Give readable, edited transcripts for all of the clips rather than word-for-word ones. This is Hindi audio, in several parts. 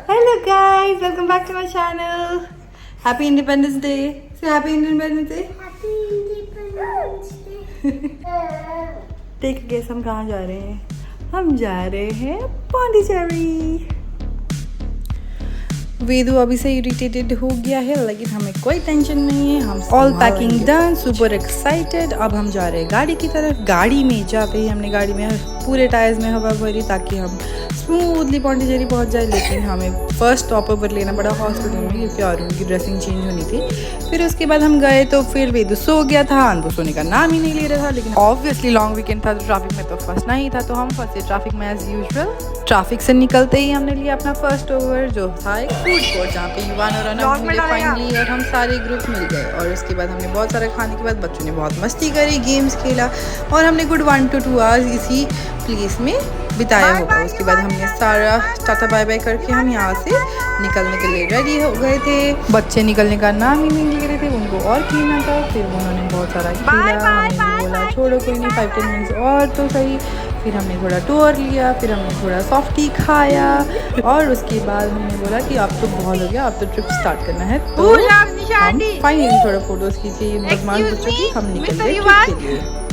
Hello guys, welcome back to my channel. Happy Independence Day. Say Happy Independence Day. Happy Independence Day. Take a guess, हम कहाँ जा रहे हैं? हम जा रहे हैं पौंडीचेरी। वेदू अभी से इरिटेटेड हो गया है, लेकिन हमें कोई टेंशन नहीं है। हम all packing done, super excited. अब हम जा रहे हैं गाड़ी की तरफ। गाड़ी में जाते ही हमने गाड़ी में पूरे टायर्स में हवा भरी ताकि हम स्मूथली पौंडीचेरी पहुंच जाए। लेकिन हमें फर्स्ट स्टॉप ओवर लेना पड़ा हॉस्पिटल में, क्योंकि अरुण की ड्रेसिंग चेंज होनी थी। फिर उसके बाद हम गए तो फिर वेदू सो गया था, वो सोने का नाम ही नहीं ले रहा था। लेकिन ऑब्वियसली लॉन्ग वीकेंड था तो ट्रैफिक में तो फंसना ही था, तो हम फंसे ट्रैफिक में एज यूजुअल। ट्रैफिक से निकलते ही हमने लिया अपना फर्स्ट ओवर, जो था एक फूड कोर्ट, जहाँ पे युवान और अनब मिले फाइनली, और हम सारे ग्रुप मिल गए। और उसके बाद हमने बहुत सारा खाने के बाद बच्चों ने बहुत मस्ती करी, गेम्स खेला, और हमने गुड 1 to 2 आवर्स इसी प्लेस में बिताया होगा। उसके बाद हमने सारा टाटा बाय बाय करके हम यहाँ से निकलने के लिए रेडी हो गए थे। बच्चे निकलने का नाम ही नहीं ले रहे थे, उनको और खेलना था। फिर उन्होंने बहुत सारा खेला, हमने बोला छोड़ो कोई नहीं, 5-10 मिनट्स और तो सही। फिर हमने थोड़ा टूर लिया, फिर हमने थोड़ा सॉफ्टी खाया, और उसके बाद हमने बोला कि अब तो बहुत हो गया, अब तो ट्रिप स्टार्ट करना है। तो हम फाइनली थोड़ा फोटोज खींचे बदमाश बच्चों की, हम निकल गए ट्रिप के लिए।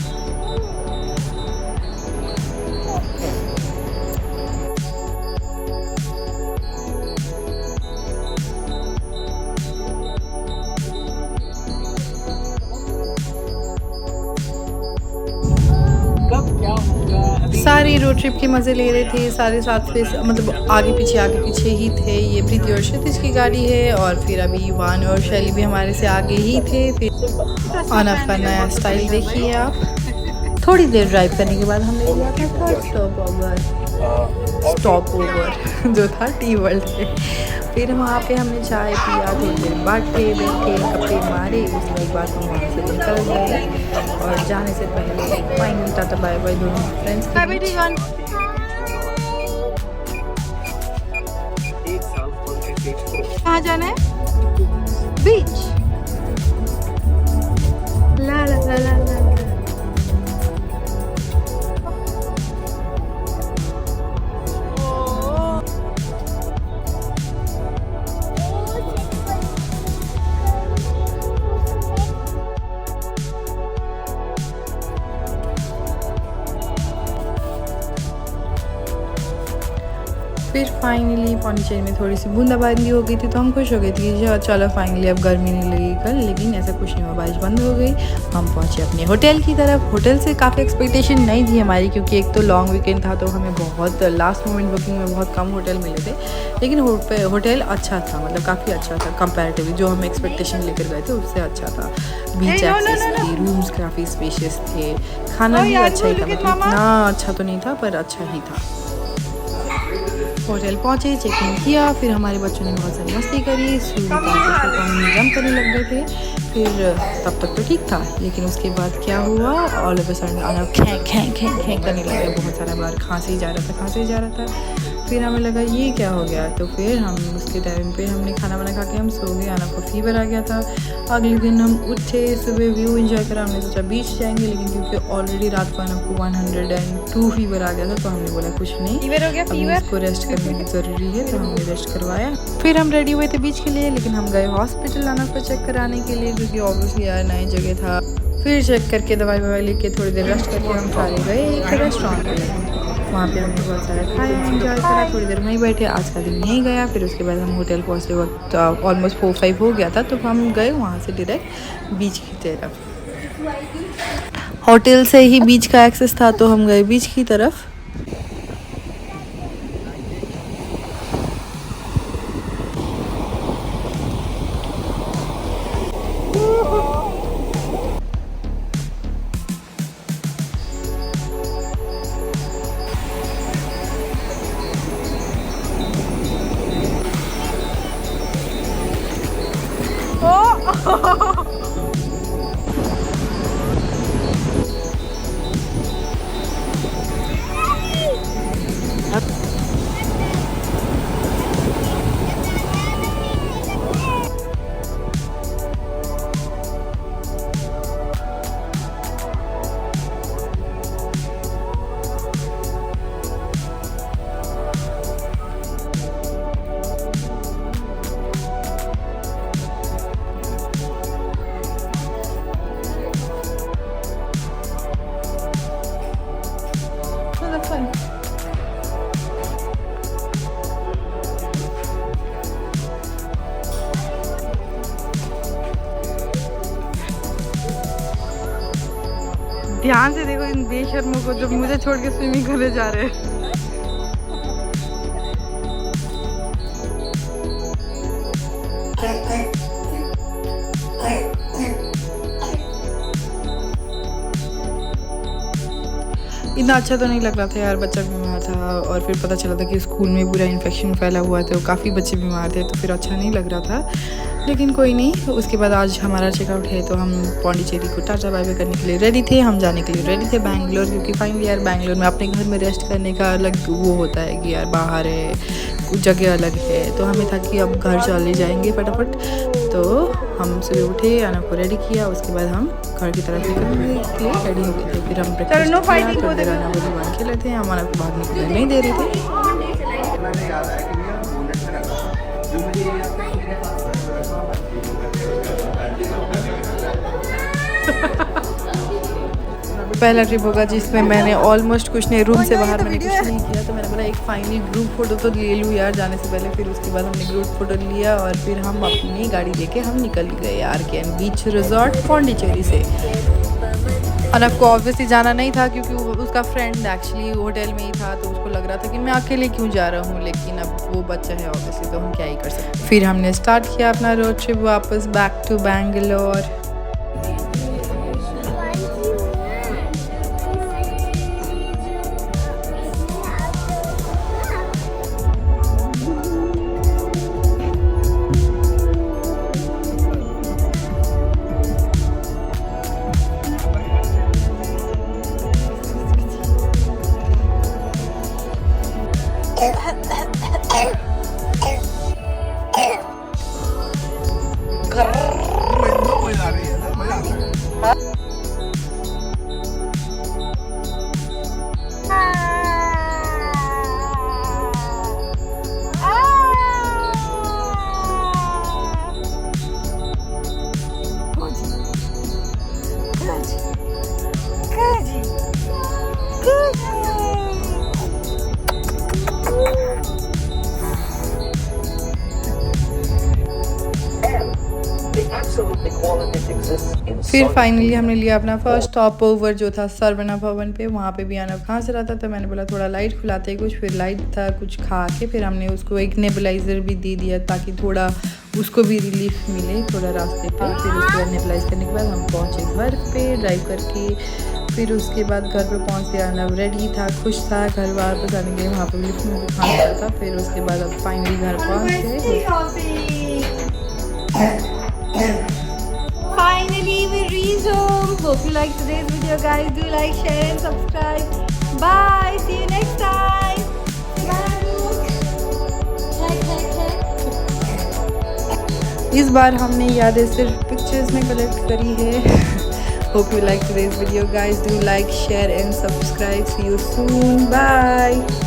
सारी रोड ट्रिप के मज़े ले रहे थे, सारे साथ में, मतलब आगे पीछे ही थे। ये प्रीति और क्षितिज की गाड़ी है, और फिर अभी युवान और शैली भी हमारे से आगे ही थे। फिर अनफ का नया स्टाइल देखिए आप। थोड़ी देर ड्राइव करने के बाद हमने लिया था थर्ड स्टॉप ओवर जो था टी वर्ल्ड पे। फिर वहाँ पे हमने चाय पिया, थोड़ी देर बैठे कपड़े मारे। उसके बाद हम वहाँ से निकल गए, और जाने से पहले फाइनल टाटा बाय बाय दोनों फ्रेंड्स के बीच। कहाँ जाना है? बीच। ला ला ला ला ला। फिर फाइनली पौंडीचेरी में थोड़ी सी बूंदाबांदी हो गई थी, तो हम खुश हो गए थे कि चलो फाइनली अब गर्मी नहीं लगेगी कल। लेकिन ऐसा कुछ नहीं हुआ, बारिश बंद हो गई। हम पहुंचे अपने होटल की तरफ। होटल से काफ़ी एक्सपेक्टेशन नहीं थी हमारी, क्योंकि एक तो लॉन्ग वीकेंड था, तो हमें बहुत लास्ट मोमेंट बुकिंग में बहुत कम होटल मिले थे। लेकिन होटल अच्छा था, मतलब काफ़ी अच्छा था कंपैरेटिवली, जो हम एक्सपेक्टेशन लेकर गए थे उससे अच्छा था। बीच एक्सेस थी, रूम्स काफ़ी स्पेशियस थे, खाना भी अच्छा ही था, मतलब इतना अच्छा तो नहीं था पर अच्छा ही था। होटल पहुँचे, चेक इन किया, फिर हमारे बच्चों ने बहुत सारी मस्ती करी, जंप करने लग गए थे। फिर तब तक तो ठीक था, लेकिन उसके बाद क्या हुआ, ऑल ऑफ अ सडन अनब खें करने लगा, बहुत सारा बार खांसी ही जा रहा था। फिर हमें लगा ये क्या हो गया, तो फिर हम उसके टाइम पे हमने खाना वाना खा के हम सो गए। अनब को फीवर आ गया था। अगले दिन हम उठे, सुबह व्यू एंजॉय करा, हमने सोचा बीच जाएंगे, लेकिन क्योंकि ऑलरेडी रात को अनब को 102 फीवर आ गया था, तो हमने बोला कुछ नहीं, अभी इसको रेस्ट करने की ज़रूरी है, तो हमने रेस्ट करवाया। फिर हम रेडी हुए थे बीच के लिए, लेकिन हम गए हॉस्पिटल अनब को चेक कराने के लिए, क्योंकि ऑब्वियसली यार नई जगह था। फिर चेक करके दवाई ववाई लेके थोड़ी देर रेस्ट करके हम सारे गए एक रेस्टोरेंट में। वहाँ पे हमने बहुत सारा खाया, एंजॉय करा, थोड़ी देर वहीं बैठे। आज का दिन यहीं गया। फिर उसके बाद हम होटल पहुँचते वक्त ऑलमोस्ट 4-5 हो गया था, तो हम गए वहाँ से डायरेक्ट बीच की तरफ। होटल से ही बीच का एक्सेस था, तो हम गए बीच की तरफ। ध्यान से देखो इन बेशर्मों को जो मुझे छोड़ के स्विमिंग करने जा रहे हैं। इतना अच्छा तो नहीं लग रहा था यार, बच्चा बीमार था और फिर पता चला था कि स्कूल में पूरा इन्फेक्शन फैला हुआ था, काफ़ी बच्चे बीमार थे, तो फिर अच्छा नहीं लग रहा था। लेकिन कोई नहीं, उसके बाद आज हमारा चेकआउट है तो हम पौंडीचेरी को टाटा बाय बाय करने के लिए रेडी थे। हम जाने के लिए रेडी थे बैंगलोर, क्योंकि फाइनली यार बैंगलोर में अपने घर में रेस्ट करने का अलग वो होता है कि यार बाहर है, कुछ जगह अलग है, तो हमें था कि अब घर चले जाएंगे फटाफट। तो हम सुबह उठे, आना को रेडी किया, उसके बाद हम घर की तरफ निकलने के लिए रेडी हो गए थे। फिर हम ब्रेकफास्ट किया, खेले थे, हमारा को भागने के लिए नहीं दे रहे थे। पहला ट्रिप होगा जिसमें मैंने ऑलमोस्ट कुछ नहीं, रूम से बाहर मैंने कुछ नहीं किया, तो मैंने बोला एक फाइनली ग्रुप फोटो तो ले लूँ यार जाने से पहले। फिर उसके बाद हमने ग्रुप फोटो लिया और फिर हम अपनी गाड़ी लेके हम निकल गए RKN बीच रिजॉर्ट पौंडीचेरी से। और आपको ऑब्वियसली जाना नहीं था क्योंकि उसका फ्रेंड एक्चुअली होटल में ही था, तो उसको लग रहा था कि मैं अकेले क्यों जा रहा हूँ, लेकिन अब वो बच्चा है ऑब्वियसली, तो हम क्या ही कर सकते। फिर हमने स्टार्ट किया अपना रोड ट्रिप वापस बैक टू बैंगलोर। फिर फाइनली हमने लिया अपना फर्स्ट स्टॉप ओवर जो था सरवना भवन पे। वहाँ पे भी आना कहाँ से रहा था, तो मैंने बोला थोड़ा लाइट खिलाते कुछ, फिर लाइट था कुछ खा के फिर हमने उसको एक नेबुलाइज़र भी दे दिया ताकि थोड़ा उसको भी रिलीफ मिले थोड़ा रास्ते पे। फिर उसके बाद नेबुलाइज करने के बाद हम पहुँचे घर पे ड्राइव करके। फिर उसके बाद घर पे पहुँच के आना रेडी था, खुश था, घर वापस आने के लिए वहाँ पर लिफ्ट में खाना था। फिर उसके बाद अब फाइनली घर पहुँचे। Finally we reached home. Hope you like today's video guys. Do like, share and subscribe. Bye. See you next time. इस बार हमने यादें सिर्फ पिक्चर्स में कलेक्ट करी है। Hope you like today's video guys. Do like, share and subscribe. See you soon. Bye.